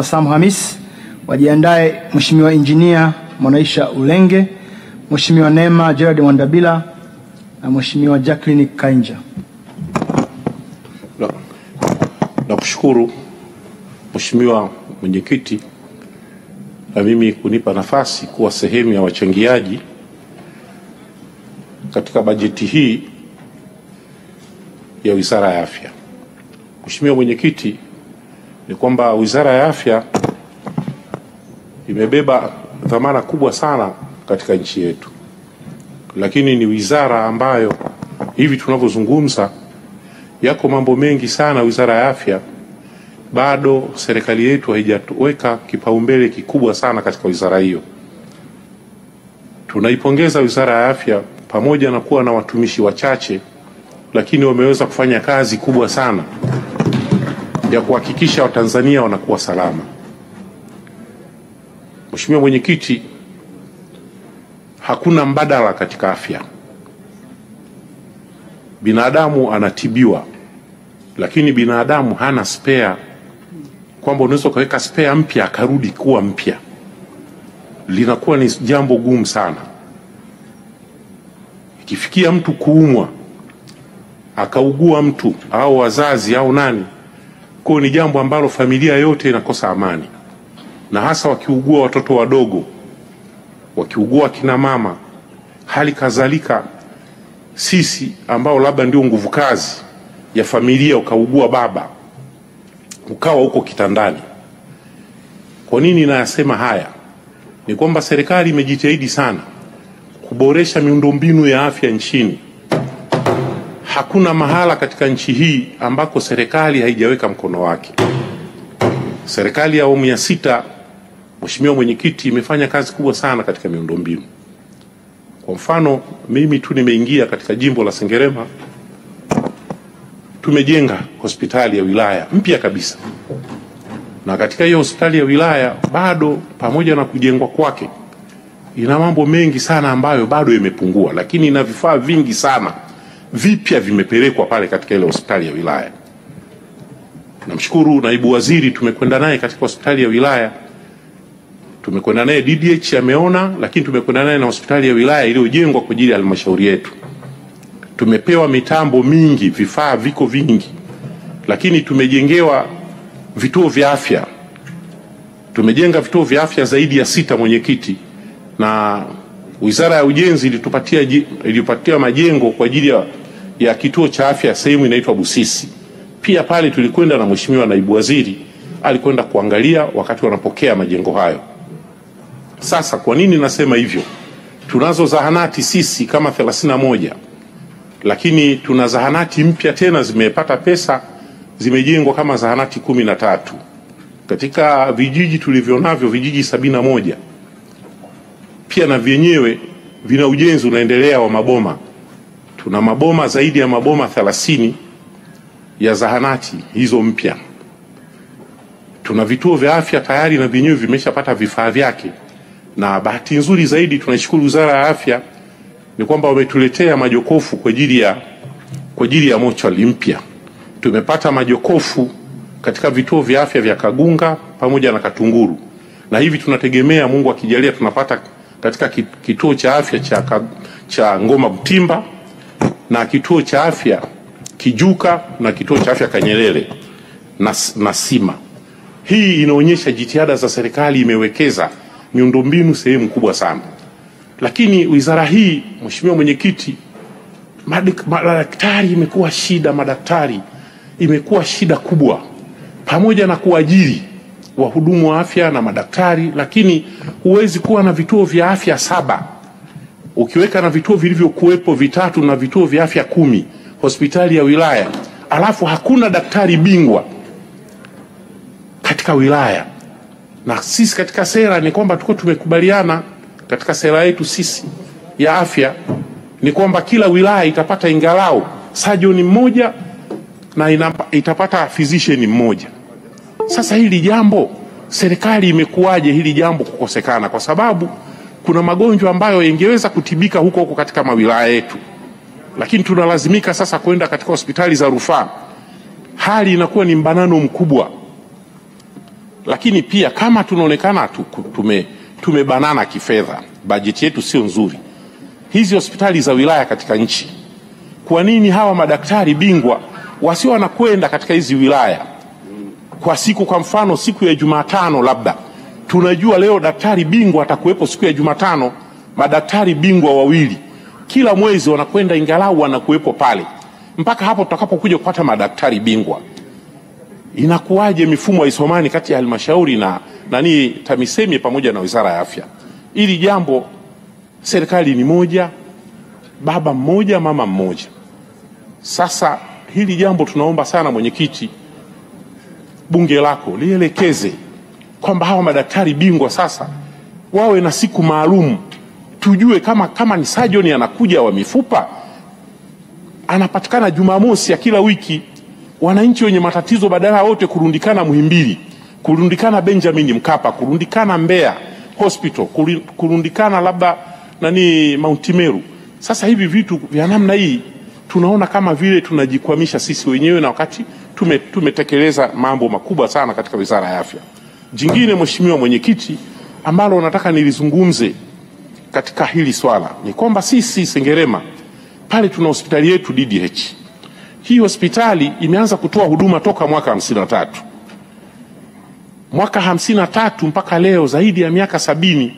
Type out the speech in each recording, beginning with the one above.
Sam Hamis. Wajiandae Mheshimiwa Injinia Mwanaisha Ulenge, Mheshimiwa Neema Gerard Mwandabila na Mheshimiwa Jacqueline Kainja. Nakushukuru Mheshimiwa Mwenyekiti na mimi kunipa nafasi kuwa sehemu ya wachangiaji katika bajeti hii ya Wizara ya Afya. Mheshimiwa Mwenyekiti, ni kwamba Wizara ya Afya imebeba dhamana kubwa sana katika nchi yetu, lakini ni wizara ambayo hivi tunavyozungumza yako mambo mengi sana. Wizara ya Afya bado serikali yetu haijaweka kipaumbele kikubwa sana katika wizara hiyo. Tunaipongeza Wizara ya Afya pamoja na kuwa na watumishi wachache, lakini wameweza kufanya kazi kubwa sana ya kuhakikisha Watanzania wanakuwa salama. Mheshimiwa Mwenyekiti, hakuna mbadala katika afya. Binadamu anatibiwa, lakini binadamu hana spare, kwamba unaweza kuweka spare mpya akarudi kuwa mpya. Linakuwa ni jambo gumu sana. Ikifikia mtu kuumwa, akaugua mtu au wazazi au nani, kwa ni jambo ambalo familia yote inakosa amani, na hasa wakiugua watoto wadogo, wakiugua kina mama, hali kadhalika sisi ambao labda ndio nguvu kazi ya familia, ukaugua baba, ukawa huko kitandani. Kwa nini nayasema haya? Ni kwamba serikali imejitahidi sana kuboresha miundombinu ya afya nchini. Hakuna mahala katika nchi hii ambako serikali haijaweka mkono wake. Serikali ya awamu ya 6, Mheshimiwa Mwenyekiti, imefanya kazi kubwa sana katika miundombinu. Kwa mfano, mimi tu nimeingia katika jimbo la Sengerema, tumejenga hospitali ya wilaya mpya kabisa. Na katika hiyo hospitali ya wilaya bado, pamoja na kujengwa kwake, ina mambo mengi sana ambayo bado yamepungua, lakini ina vifaa vingi sana vipya vimepelekwa pale katika ile hospitali ya wilaya. Namshukuru naibu waziri, tumekwenda naye katika hospitali ya wilaya, tumekwenda naye DDH ameona, lakini tumekwenda naye na hospitali ya wilaya iliyojengwa kwa ajili ya halmashauri yetu. Tumepewa mitambo mingi, vifaa viko vingi, lakini tumejengewa vituo vya afya. Tumejenga vituo vya afya zaidi ya 6, Mwenyekiti, na Wizara ya Ujenzi ilipatia majengo kwa ajili ya kituo cha afya sehemu inaitwa Busisi. Pia pale tulikwenda na Mheshimiwa naibu waziri, alikwenda kuangalia wakati wanapokea majengo hayo. Sasa kwa nini nasema hivyo? Tunazo zahanati sisi kama 31, lakini tuna zahanati mpya tena zimepata pesa, zimejengwa kama zahanati 13 katika vijiji tulivyonavyo, vijiji 71. Pia na vyenyewe vina ujenzi unaendelea wa maboma. Tuna maboma zaidi ya maboma 30 ya zahanati hizo mpya. Tuna vituo vya afya tayari na vyenyewe vimeshapata vifaa vyake, na bahati nzuri zaidi tunashukuru Wizara ya Afya ni kwamba wametuletea majokofu kwa ajili ya mochwali mpya. Tumepata majokofu katika vituo vya afya vya Kagunga pamoja na Katunguru, na hivi tunategemea Mungu akijalia tunapata katika kituo cha afya cha Ngoma Butimba, na kituo cha afya Kijuka, na kituo cha afya Kanyelele na Sima. Hii inaonyesha jitihada za serikali, imewekeza miundombinu sehemu kubwa sana. Lakini wizara hii, Mheshimiwa Mwenyekiti, madaktari imekuwa shida, madaktari imekuwa shida kubwa, pamoja na kuajiri wahudumu wa afya na madaktari, lakini huwezi kuwa na vituo vya afya 7 ukiweka na vituo vilivyokuwepo 3 na vituo vya afya 10 hospitali ya wilaya, alafu hakuna daktari bingwa katika wilaya. Na sisi katika sera ni kwamba tuko tumekubaliana katika sera yetu sisi ya afya ni kwamba kila wilaya itapata ingalau surgeon mmoja na itapata physician mmoja. Sasa hili jambo serikali imekuwaje hili jambo kukosekana? Kwa sababu kuna magonjwa ambayo yangeweza kutibika huko katika mawilaya yetu, lakini tunalazimika sasa kwenda katika hospitali za rufaa. Hali inakuwa ni mbanano mkubwa. lakini pia kama tunaonekana tumebanana kifedha, bajeti yetu sio nzuri, hizi hospitali za wilaya katika nchi, kwa nini hawa madaktari bingwa wasio wanakwenda katika hizi wilaya kwa siku? Kwa mfano siku ya Jumatano, labda tunajua leo daktari bingwa atakuwepo siku ya Jumatano, madaktari bingwa wawili kila mwezi wanakwenda, ingalau wanakuwepo pale mpaka hapo tutakapokuja kupata madaktari bingwa. Inakuwaje mifumo haisomani kati ya halmashauri na TAMISEMI pamoja na Wizara ya Afya? Ili jambo, serikali ni moja, baba mmoja, mama mmoja. Sasa hili jambo tunaomba sana mwenyekiti, bunge lako lielekeze kwamba hawa madaktari bingwa sasa wawe na siku maalum, tujue kama ni surgeon anakuja wa mifupa anapatikana Jumamosi ya kila wiki, wananchi wenye matatizo badala wote kurundikana Muhimbili, kurundikana Benjamin Mkapa, kurundikana Mbeya Hospital, kurundikana labda Mount Meru. Sasa hivi vitu vya namna hii tunaona kama vile tunajikwamisha sisi wenyewe, na wakati tumetekeleza mambo makubwa sana katika Wizara ya Afya. Jingine, Mheshimiwa Mwenyekiti, ambalo nataka nilizungumze katika hili swala ni kwamba sisi Sengerema pale tuna hospitali yetu DDH. Hii hospitali imeanza kutoa huduma toka mwaka 53. Mwaka 53 mpaka leo zaidi ya miaka 72.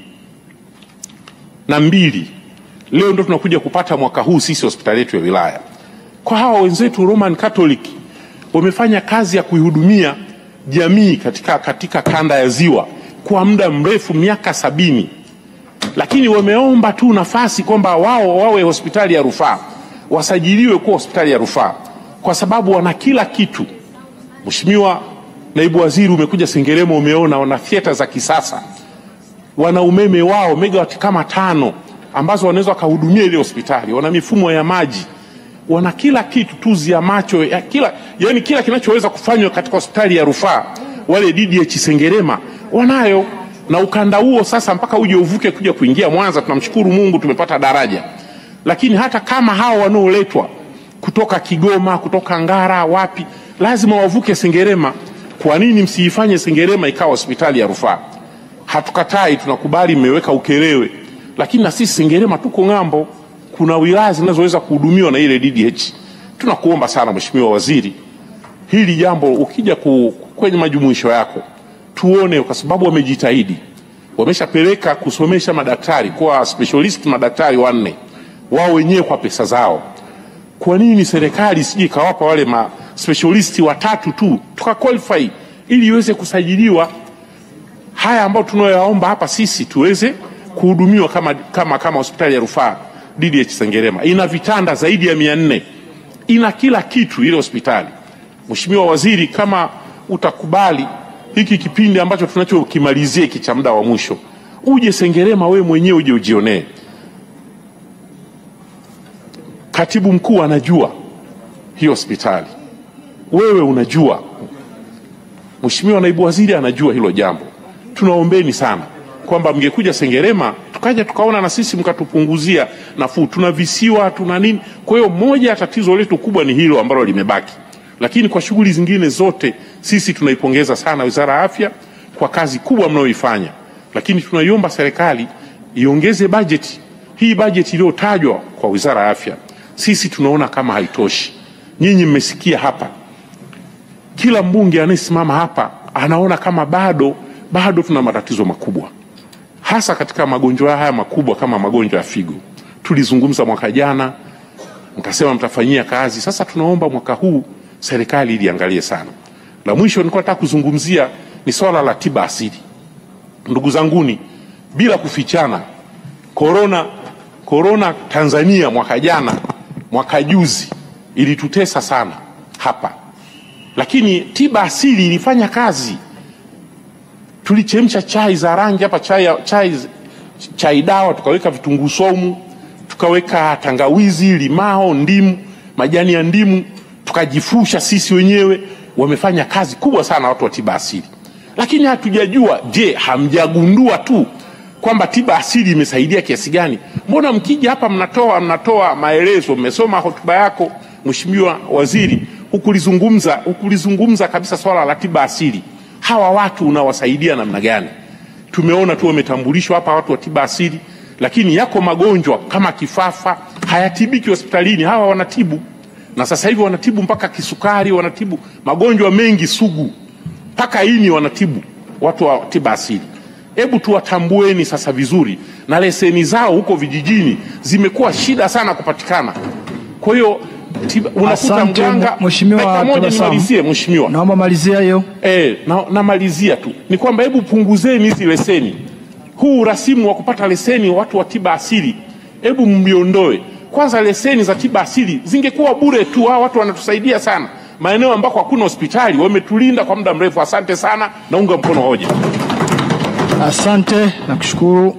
Leo ndo tunakuja kupata mwaka huu sisi hospitali yetu ya wilaya. Kwa hawa wenzetu Roman Catholic wamefanya kazi ya kuihudumia jamii katika kanda ya Ziwa kwa muda mrefu, miaka 70. Lakini wameomba tu nafasi kwamba wao wawe hospitali ya rufaa, wasajiliwe kuwa hospitali ya rufaa kwa sababu wana kila kitu. Mheshimiwa Naibu Waziri, umekuja Sengerema, umeona wana theater za kisasa, wana umeme wao megawati kama 5 ambazo wanaweza kuhudumia ile hospitali, wana mifumo ya maji, wana kila kitu, tuzi ya macho ya kila kinachoweza kufanywa katika hospitali ya rufaa. Wale DDH Sengerema wanayo, na ukanda huo sasa mpaka uje uvuke kuja kuingia Mwanza, tunamshukuru Mungu tumepata daraja. Lakini hata kama hao wanaoletwa kutoka Kigoma, kutoka Ngara, wapi, lazima wavuke Sengerema. Kwa nini msiifanye Sengerema ikawa hospitali ya rufaa? Hatukatai, tunakubali mmeweka Ukerewe, lakini na sisi Sengerema tuko ng'ambo, kuna wilaya zinazoweza kuhudumiwa na ile DDH. Tunakuomba sana Mheshimiwa Waziri, hili jambo ukija kwenye majumuisho yako tuone, kwa sababu wamejitahidi, wameshapeleka kusomesha madaktari kwa specialist, madaktari 4 wao wenyewe kwa pesa zao. Kwa nini serikali sije kawapa wale specialist 3 tu tuka qualify ili iweze kusajiliwa? Haya ambao tunayoyaomba hapa sisi tuweze kuhudumiwa kama hospitali ya rufaa. DDH Sengerema ina vitanda zaidi ya 400, ina kila kitu ile hospitali. Mheshimiwa Waziri, kama utakubali hiki kipindi ambacho tunachokimalizia hiki cha muda wa mwisho, uje Sengerema wewe mwenyewe uje ujionee. Katibu mkuu anajua hii hospitali, wewe unajua, Mheshimiwa Naibu Waziri anajua hilo jambo. Tunaombeni sana kwamba mngekuja Sengerema tukaja tukaona na sisi mkatupunguzia nafuu. Tuna visiwa, tuna nini. Kwa hiyo moja ya tatizo letu kubwa ni hilo ambalo limebaki. Lakini kwa shughuli zingine zote sisi tunaipongeza sana Wizara ya Afya kwa kazi kubwa mnayoifanya. Lakini tunaiomba serikali iongeze bajeti. Hii bajeti iliyotajwa kwa Wizara ya Afya sisi tunaona kama haitoshi. Nyinyi mmesikia hapa, kila mbunge anayesimama hapa anaona kama bado tuna matatizo makubwa, hasa katika magonjwa haya makubwa kama magonjwa ya figo. Tulizungumza mwaka jana, mkasema mtafanyia kazi. Sasa tunaomba mwaka huu serikali iliangalie sana. La mwisho nilikuwa nataka kuzungumzia ni swala la tiba asili. Ndugu zanguni, bila kufichana, corona Tanzania mwaka jana, mwaka juzi ilitutesa sana hapa. Lakini tiba asili ilifanya kazi. Tulichemsha chai za rangi hapa, chai dawa, tukaweka vitunguu saumu, tukaweka tangawizi, limao, ndimu, majani ya ndimu, tukajifusha sisi wenyewe. Wamefanya kazi kubwa sana watu wa tiba asili. Lakini hatujajua, je, hamjagundua tu kwamba tiba asili imesaidia kiasi gani? Mbona mkija hapa mnatoa maelezo, mmesoma hotuba yako Mheshimiwa Waziri, hukulizungumza kabisa swala la tiba asili. hawa watu unawasaidia namna gani? Tumeona tu wametambulishwa hapa watu wa tiba asili, lakini yako magonjwa kama kifafa hayatibiki hospitalini, hawa wanatibu. Na sasa hivi wanatibu mpaka kisukari, wanatibu magonjwa mengi sugu, mpaka ini wanatibu watu wa tiba asili. Hebu tuwatambueni sasa vizuri, na leseni zao huko vijijini zimekuwa shida sana kupatikana. Kwa hiyo unakuta mganga. Mheshimiwa, nimalizie mheshimiwa. Naomba malizia hiyo. Namalizia tu. Ni kwamba hebu punguzeni hizi leseni. Huu rasimu wa kupata leseni watu wa tiba asili, hebu mbiondoe. Kwanza leseni za tiba asili zingekuwa bure tu, hao watu wanatusaidia sana. Maeneo ambako hakuna hospitali wametulinda kwa muda mrefu. Asante sana, naunga mkono hoja. Asante na kushukuru.